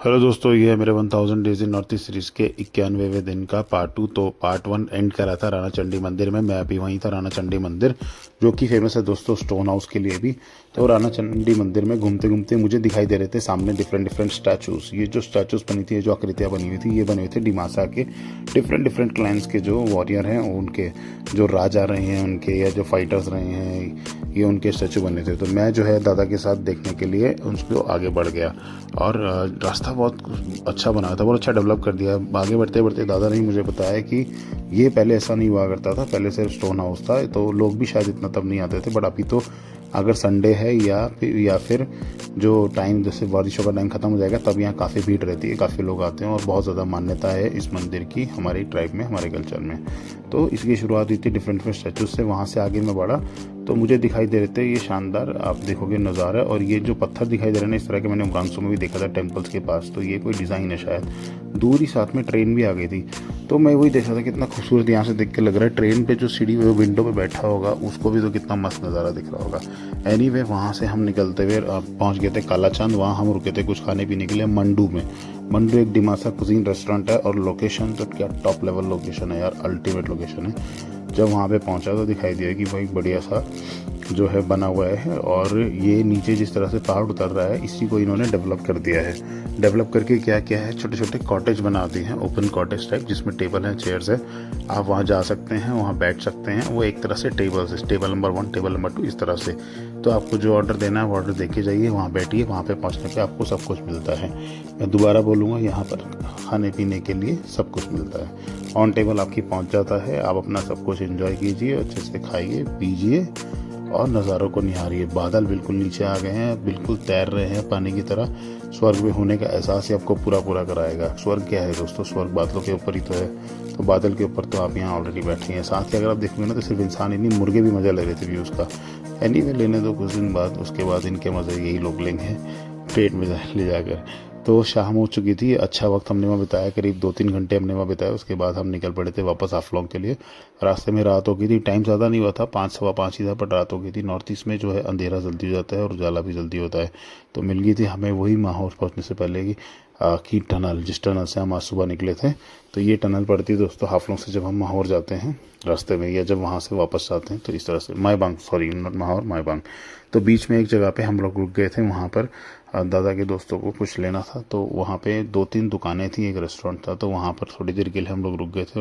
Hello दोस्तों, ये है मेरे 1000 days in north east series के 91वें दिन का पार्ट 2। तो पार्ट 1 एंड करा था राणा चंडी मंदिर में। मैं अभी वहीं था, राणा चंडी मंदिर, जो कि फेमस है दोस्तों स्टोन हाउस के लिए भी। तो राणा चंडी मंदिर में घूमते घूमते मुझे दिखाई दे रहे थे सामने डिफरेंट डिफरेंट स्टैचूज। ये जो स्टैचूज बनी थी, ये जो आकृतियाँ बनी हुई थी, ये बने हुए थे डिमासा के डिफरेंट डिफरेंट क्लाइंस के जो वॉरियर हैं, उनके जो राजा रहे हैं उनके, या जो फाइटर्स रहे हैं, ये उनके स्टैचू बने थे। तो मैं जो है दादा के साथ देखने के लिए उसको आगे बढ़ गया, और रास्ता बहुत अच्छा बना था, बहुत अच्छा डेवलप कर दिया। आगे बढ़ते बढ़ते दादा ने मुझे बताया कि ये पहले ऐसा नहीं हुआ करता था, पहले सिर्फ स्टोन हाउस था, तो लोग भी शायद इतना तब नहीं आते थे। बट अभी तो अगर संडे है या फिर जो टाइम जैसे बारिशों का टाइम ख़त्म हो जाएगा, तब यहाँ काफ़ी भीड़ रहती है, काफ़ी लोग आते हैं, और बहुत ज़्यादा मान्यता है इस मंदिर की हमारी ट्राइब में, हमारे कल्चर में। तो इसकी शुरुआत हुई थी डिफरेंट डिफरेंट स्टैचूज से। वहाँ से आगे मैं बढ़ा तो मुझे दिखाई दे रहे थे ये शानदार, आप देखोगे नज़ारा। और ये जो पत्थर दिखाई दे रहे हैं ना, इस तरह के मैंने उमरांसू में भी देखा था टेम्पल्स के पास। तो ये कोई डिज़ाइन है शायद। दूर ही साथ में ट्रेन भी आ गई थी, तो मैं वही देख रहा था कितना खूबसूरत यहाँ से देख के लग रहा है। ट्रेन पे जो सीढ़ी विंडो पे बैठा होगा उसको भी तो कितना मस्त नज़ारा दिख रहा होगा। एनीवे वहाँ से हम निकलते हुए पहुँच गए थे काला चांद। वहाँ हम रुके थे कुछ खाने पीने के लिए मंडू में। मंडू एक डिमासा कुजीन रेस्टोरेंट है, और लोकेशन तो क्या टॉप लेवल लोकेशन है यार, अल्टीमेट लोकेशन है। जब वहाँ पे पहुँचा तो दिखाई दिया कि भाई बढ़िया सा जो है बना हुआ है, और ये नीचे जिस तरह से पहाड़ उतर रहा है, इसी को इन्होंने डेवलप कर दिया है। डेवलप करके क्या क्या है, छोटे छोटे कॉटेज बना दिए हैं, ओपन कॉटेज टाइप, जिसमें टेबल है, चेयर्स है। आप वहाँ जा सकते हैं, वहाँ बैठ सकते हैं। वो एक तरह से टेबल्स है, टेबल नंबर 1, टेबल नंबर 2, इस तरह से। तो आपको जो ऑर्डर देना है वो ऑर्डर दे के जाइए, वहाँ बैठिए। वहाँ पे पहुँचने पे आपको सब कुछ मिलता है। मैं दोबारा बोलूँगा, यहाँ पर खाने पीने के लिए सब कुछ मिलता है। ऑन टेबल आपकी पहुँच जाता है। आप अपना सब कुछ एंजॉय कीजिए, अच्छे से खाइए पीजिए, और नज़ारों को निहारिए। बादल बिल्कुल नीचे आ गए हैं, बिल्कुल तैर रहे हैं पानी की तरह। स्वर्ग में होने का एहसास ही आपको पूरा पूरा कराएगा। स्वर्ग क्या है दोस्तों, स्वर्ग बादलों के ऊपर ही तो है। तो बादल के ऊपर तो आप यहाँ ऑलरेडी बैठे हैं। साथ ही अगर आप देखोगे ना, तो सिर्फ इंसान ही नहीं, मुर्गे भी मज़ा ले रहे थे व्यूज़ का। एनीवे लेने दो कुछ दिन बाद, उसके बाद इनके मज़े यही लोग लेंगे पेट में ले जाकर। तो शाम हो चुकी थी। अच्छा वक्त हमने वहाँ बिताया, करीब 2-3 घंटे हमने वहाँ बिताया। उसके बाद हम निकल पड़े थे वापस हाफलॉन्ग के लिए। रास्ते में रात हो गई थी, टाइम ज़्यादा नहीं हुआ था, 5 सवा 5 ही था, बट रात हो गई थी। नॉर्थ ईस्ट में जो है अंधेरा जल्दी हो जाता है और उजाला भी जल्दी होता है। तो मिल गई थी हमें वही माहौल पहुँचने से पहले की टनल, जिस टनल से हम आज सुबह निकले थे। तो ये टनल पड़ती है दोस्तों हाफलॉन्ग से, जब हम माहौर जाते हैं रास्ते में, या जब वहाँ से वापस जाते हैं, तो इस तरह से मायबांग, सॉरी नॉट माहौर, मायबांग। तो बीच में एक जगह पे हम लोग रुक गए थे। वहाँ पर दादा के दोस्तों को कुछ लेना था, तो वहाँ पे 2-3 दुकानें थी, एक रेस्टोरेंट था, तो वहाँ पर थोड़ी देर के लिए हम लोग रुक गए थे।